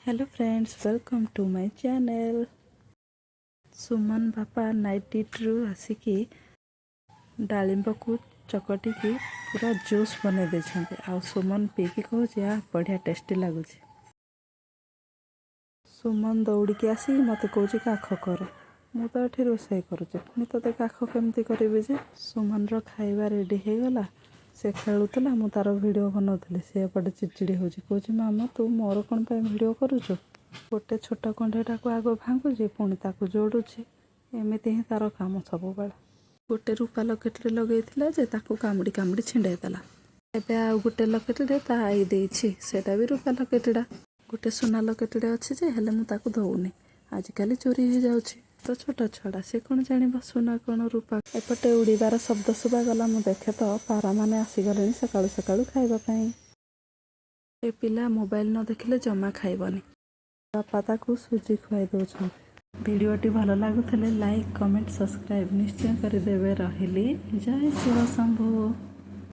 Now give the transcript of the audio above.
Hello friends, welcome to my channel. Suman बापा night duty आसिकी डालिंब को चकटिकी पूरा जूस बना देछन्ते। आ सुमन पीकी कहूँ बढ़िया टेस्टी लगुच। सुमन दौड़िकी आसी मत कौच काख कर। मु तो ये रोषे करुचे, पुणी ते काख केमती करी जे। सुमन रो खाइबा रेडी हो गला। से खेलुला, मु तार वीडियो बनाऊली। सी एपटे चिड़चिड़ी हो कौच मामा तू मोर कौन पर वीडियो करुचु। गोटे छोट कंढेटा को आग भांगुची पुणी ताकू जोड़ुची। एमती ही तार काम सब बेला। गोटे रूपा लकेटे लगे जे ताकू कामुड़ी कामुड़ी छिंडे देला। एबे आ गोटे लकेटे ता आई देछि, सेटा भी रूपा लकेटेडा। गोटे सुना लकेटेडा अच्छे जे हेले मु ताकू दउनी। आजिकल चोरी हो जाउछि तो छोट छड़ा से कौन जानिबा सुना कौन रूपा। एपटे उड़ीबार शब्द शुभा गला। मु देखे तो पारा माने आसीगले सकाळु सकाळु खाइबा पई। ए पिला मोबाइल न देखिले जमा खाइबनी। बापा ताकू सुजी खुआई दउछन। वीडियोटी भल लागुଥିଲେ लाइक कमेंट सब्सक्राइब निश्चय करदेवे। रहिली जय शिव शंभु।